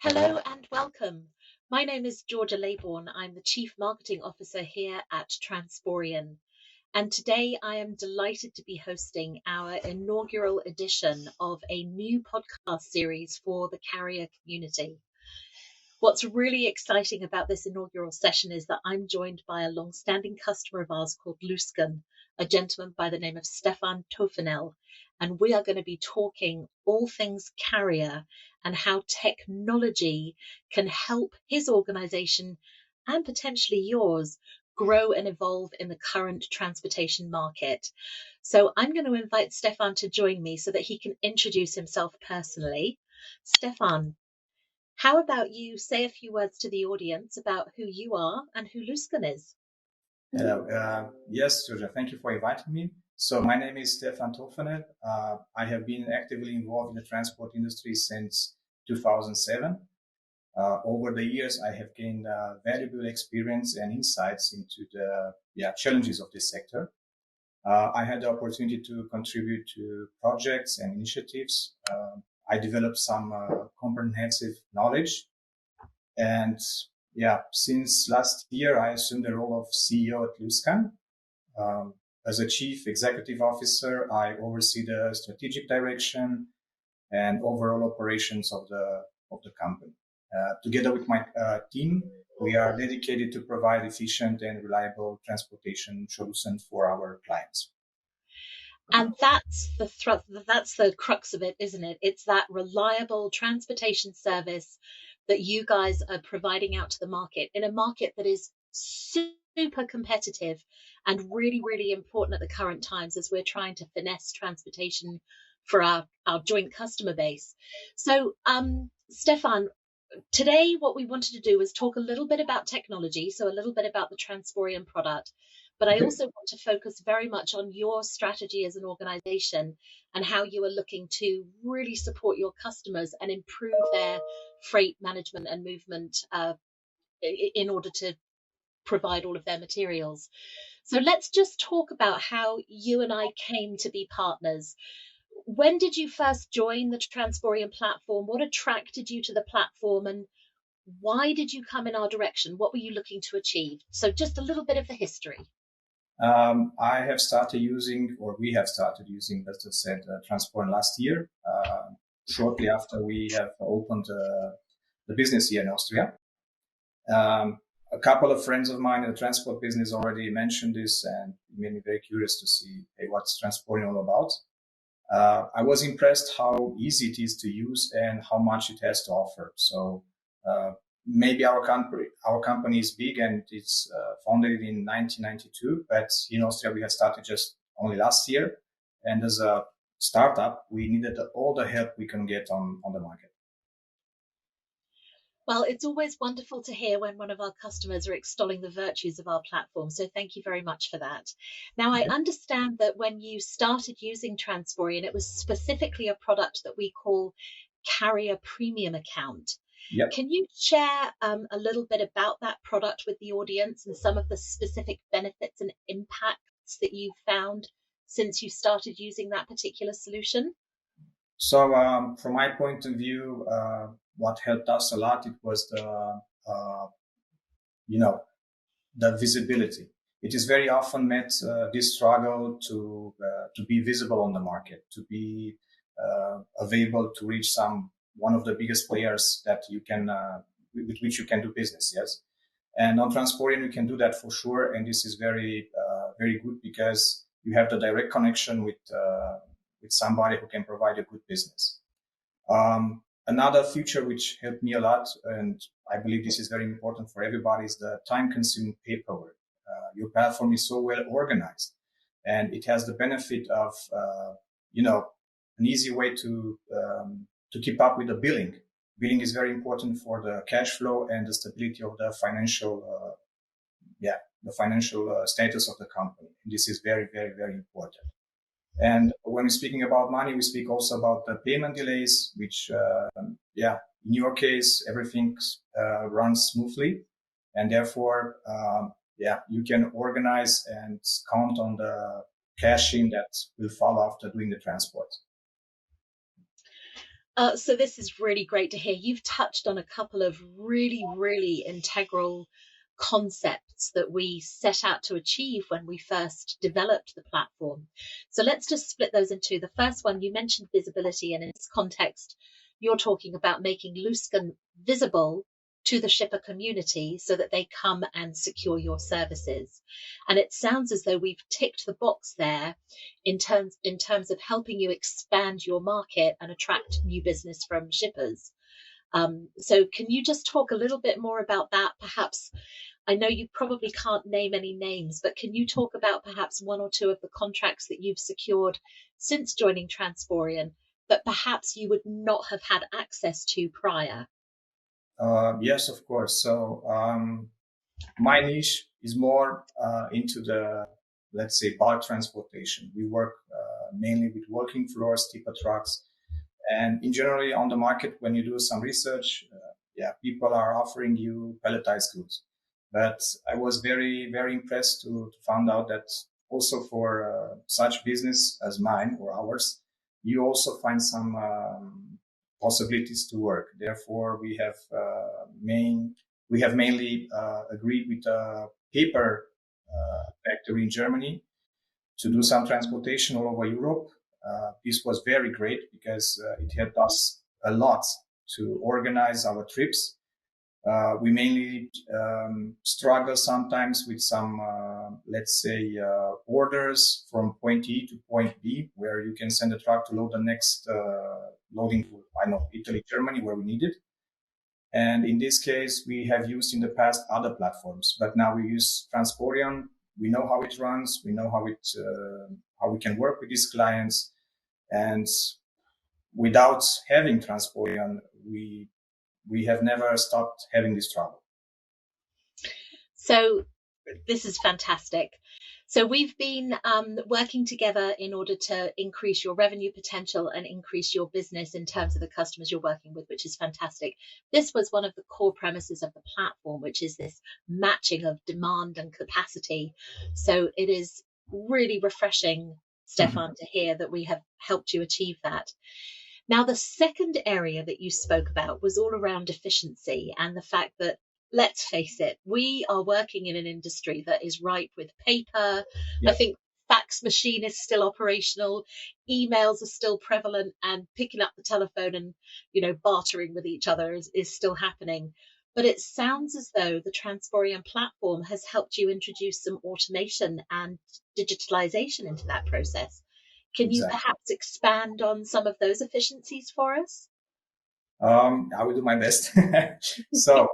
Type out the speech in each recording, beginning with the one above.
Hello and welcome. My name is Georgia Leybourne. I'm the Chief Marketing Officer here at Transporeon. And today I am delighted to be hosting our inaugural edition of a new podcast series for the carrier community. What's really exciting about this inaugural session is that I'm joined by a long-standing customer of ours called Luscan, a gentleman by the name of Stefan Tofanel. And we are going to be talking all things carrier and how technology can help his organization and potentially yours grow and evolve in the current transportation market. So I'm going to invite Stefan to join me so that he can introduce himself personally. Stefan, how about you say a few words to the audience about who you are and who Luscan is? Hello. Yes, Georgia, thank you for inviting me. So my name is Stefan Tofanel. I have been actively involved in the transport industry since 2007. Over the years, I have gained valuable experience and insights into the challenges of this sector. I had the opportunity to contribute to projects and initiatives. I developed some comprehensive knowledge. And since last year, I assumed the role of CEO at Luscan. As a chief executive officer, I oversee the strategic direction and overall operations of the company. Together with my team, we are dedicated to provide efficient and reliable transportation solutions for our clients. And that's the crux of it, isn't it? It's that reliable transportation service that you guys are providing out to the market in a market that is super competitive and really, really important at the current times as we're trying to finesse transportation for our joint customer base. So, Stefan, today what we wanted to do was talk a little bit about technology, so a little bit about the Transporeon product. But I also want to focus very much on your strategy as an organization and how you are looking to really support your customers and improve their freight management and movement in order to provide all of their materials. So let's just talk about how you and I came to be partners. When did you first join the Transporeon platform? What attracted you to the platform, and why did you come in our direction? What were you looking to achieve? So just a little bit of the history. I have started using, or we have started using, as I said, Transporeon last year, shortly after we have opened the business here in Austria. A couple of friends of mine in the transport business already mentioned this, and it made me very curious to see, hey, what's Transporeon all about? I was impressed how easy it is to use and how much it has to offer. So maybe our company is big and it's founded in 1992, but in Austria we had started just only last year. And as a startup, we needed all the help we can get on the market. Well, it's always wonderful to hear when one of our customers are extolling the virtues of our platform. So thank you very much for that. Now, I understand that when you started using Transporeon, it was specifically a product that we call Carrier Premium Account. Yep. Can you share a little bit about that product with the audience and some of the specific benefits and impacts that you've found since you started using that particular solution? So from my point of view, what helped us a lot, it was the visibility. It is very often met this struggle to be visible on the market, to be available to reach one of the biggest players that you can with which you can do business. Yes, and on Transporeon you can do that for sure, and this is very very good because you have the direct connection with somebody who can provide a good business. Another feature which helped me a lot, and I believe this is very important for everybody, is the time-consuming paperwork. Your platform is so well organized, and it has the benefit of, an easy way to keep up with the billing. Billing is very important for the cash flow and the stability of the financial status of the company. This is very, very, very important. And when we're speaking about money, we speak also about the payment delays, which, in your case, everything runs smoothly. And therefore, you can organize and count on the cash in that will follow after doing the transport. So this is really great to hear. You've touched on a couple of really, really integral concepts that we set out to achieve when we first developed the platform. So let's just split those in two. The first one, you mentioned visibility, and in this context, you're talking about making Luscan visible to the shipper community so that they come and secure your services. And it sounds as though we've ticked the box there in terms of helping you expand your market and attract new business from shippers. So can you just talk a little bit more about that? Perhaps, I know you probably can't name any names, but can you talk about perhaps one or two of the contracts that you've secured since joining Transporeon that perhaps you would not have had access to prior? Yes, of course. So my niche is more into the, let's say, bulk transportation. We work mainly with working floors, tipper trucks, and in generally on the market, when you do some research, people are offering you pelletized goods. But I was very, very impressed to find out that also for such business as mine or ours, you also find some possibilities to work. Therefore, we have mainly agreed with a paper factory in Germany to do some transportation all over Europe. This was very great because it helped us a lot to organize our trips. We mainly struggle sometimes with some, let's say, orders from point E to point B, where you can send a truck to load the next loading to, I know, Italy, Germany, where we need it. And in this case, we have used in the past other platforms, but now we use Transporeon. We know how it runs. We know how we can work with these clients. And without having Transporeon, we have never stopped having this trouble. So this is fantastic. So we've been working together in order to increase your revenue potential and increase your business in terms of the customers you're working with, which is fantastic. This was one of the core premises of the platform, which is this matching of demand and capacity. So it is really refreshing, Stefan, to hear that we have helped you achieve that. Now, the second area that you spoke about was all around efficiency and the fact that, let's face it, we are working in an industry that is ripe with paper. Yeah. I think fax machine is still operational, emails are still prevalent, and picking up the telephone and, bartering with each other is still happening. But it sounds as though the Transporeon platform has helped you introduce some automation and digitalization into that process. Can you Exactly. perhaps expand on some of those efficiencies for us? I will do my best. So,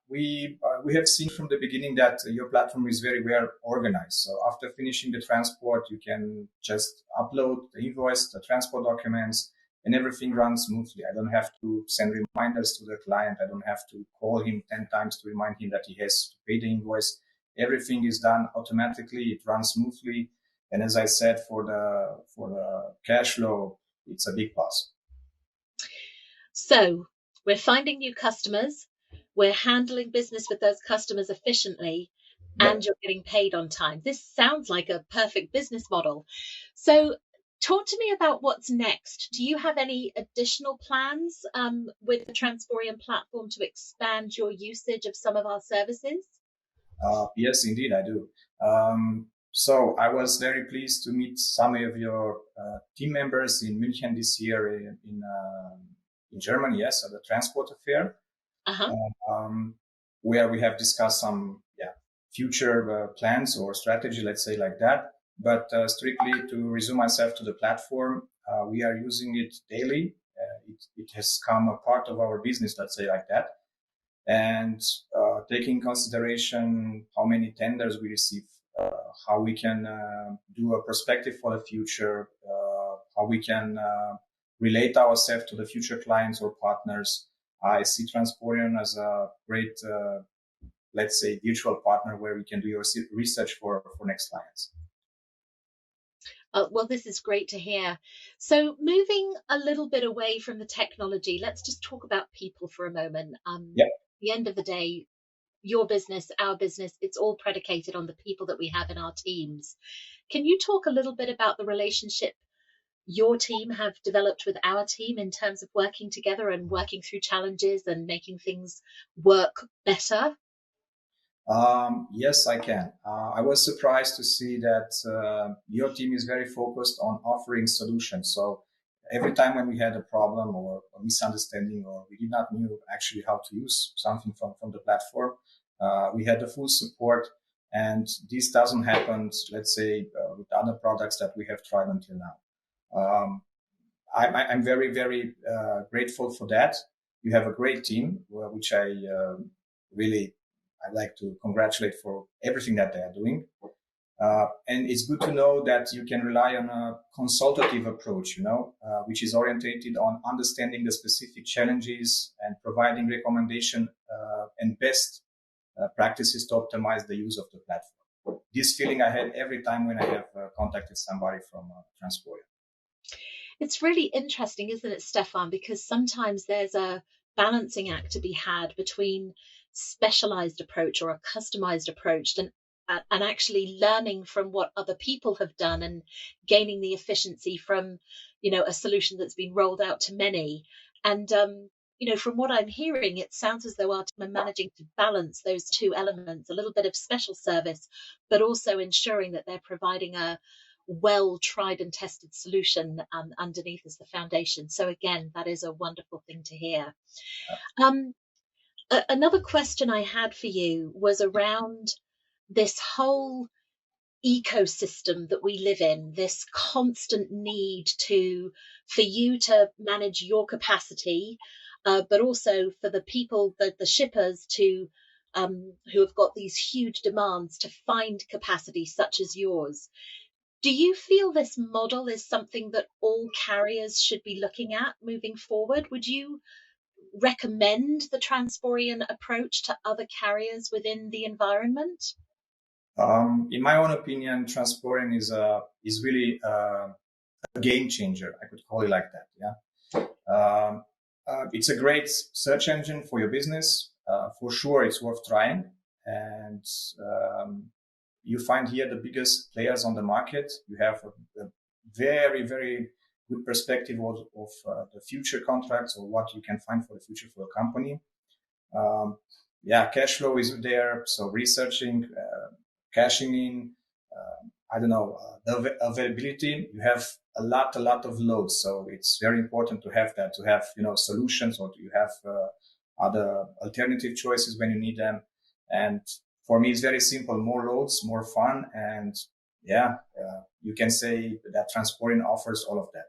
we have seen from the beginning that your platform is very well organized. So after finishing the transport, you can just upload the invoice, the transport documents, and everything runs smoothly. I don't have to send reminders to the client. I don't have to call him 10 times to remind him that he has to pay the invoice. Everything is done automatically. It runs smoothly. And as I said, for the cash flow, it's a big plus. So we're finding new customers, we're handling business with those customers efficiently, and you're getting paid on time. This sounds like a perfect business model. So talk to me about what's next. Do you have any additional plans with the Transporeon platform to expand your usage of some of our services? Yes, indeed, I do. So I was very pleased to meet some of your team members in München this year in Germany, yes, at the Transport Fair, where we have discussed some future plans or strategy, let's say like that. But strictly to resume myself to the platform, we are using it daily. It has become a part of our business, let's say like that. And taking consideration how many tenders we receive, how we can do a perspective for the future, how we can relate ourselves to the future clients or partners. I see Transporeon as a great, let's say, virtual partner where we can do your research for next clients. Well, this is great to hear. So moving a little bit away from the technology, let's just talk about people for a moment. At the end of the day, your business, our business, it's all predicated on the people that we have in our teams. Can you talk a little bit about the relationship your team have developed with our team in terms of working together and working through challenges and making things work better? Yes, I can. I was surprised to see that your team is very focused on offering solutions. So every time when we had a problem or a misunderstanding or we did not knew actually how to use something from the platform, we had the full support. And this doesn't happen, let's say, with other products that we have tried until now. I'm very, very grateful for that. You have a great team, which really I'd like to congratulate for everything that they are doing. And it's good to know that you can rely on a consultative approach, which is orientated on understanding the specific challenges and providing recommendation and best practices to optimize the use of the platform. This feeling I had every time when I have contacted somebody from Transporeon. It's really interesting, isn't it, Stefan? Because sometimes there's a balancing act to be had between specialized approach or a customized approach and actually learning from what other people have done and gaining the efficiency from, a solution that's been rolled out to many. And from what I'm hearing, it sounds as though our team are managing to balance those two elements, a little bit of special service, but also ensuring that they're providing a well tried and tested solution underneath as the foundation. So again, that is a wonderful thing to hear. Another question I had for you was around this whole ecosystem that we live in, this constant need for you to manage your capacity, but also for the people, the shippers to who have got these huge demands to find capacity such as yours. Do you feel this model is something that all carriers should be looking at moving forward? Would you recommend the Transporeon approach to other carriers within the environment? In my own opinion, Transporeon is really a game changer. I could call it like that. Yeah, it's a great search engine for your business. For sure, it's worth trying, and you find here the biggest players on the market. You have a very, very good perspective of the future contracts or what you can find for the future for a company. Cash flow is there. So researching, cashing in, the availability, you have a lot of loads. So it's very important to have that, to have, solutions, or you have other alternative choices when you need them. And for me, it's very simple: more loads, more fun. And you can say that Transporeon offers all of that.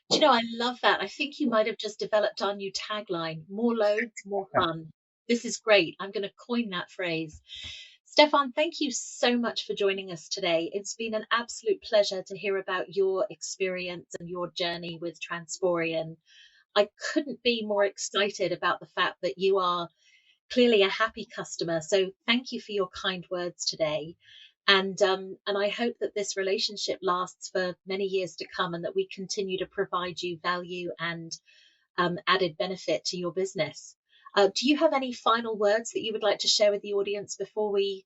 Do you know, I love that. I think you might have just developed our new tagline: more loads, more fun. This is great. I'm going to coin that phrase. Stefan, thank you so much for joining us today. It's been an absolute pleasure to hear about your experience and your journey with Transporeon. I couldn't be more excited about the fact that you are clearly a happy customer. So thank you for your kind words today. And I hope that this relationship lasts for many years to come and that we continue to provide you value and added benefit to your business. Do you have any final words that you would like to share with the audience before we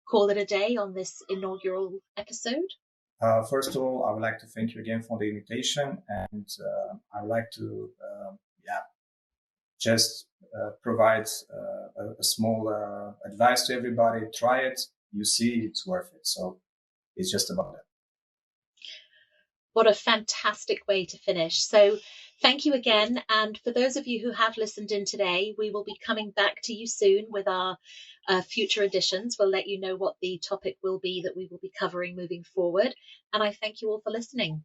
call it a day on this inaugural episode? First of all, I would like to thank you again for the invitation, and I would like to just provide a small advice to everybody. Try it. You see, it's worth it. So it's just about that. What a fantastic way to finish. So thank you again. And for those of you who have listened in today, we will be coming back to you soon with our future editions. We'll let you know what the topic will be that we will be covering moving forward. And I thank you all for listening.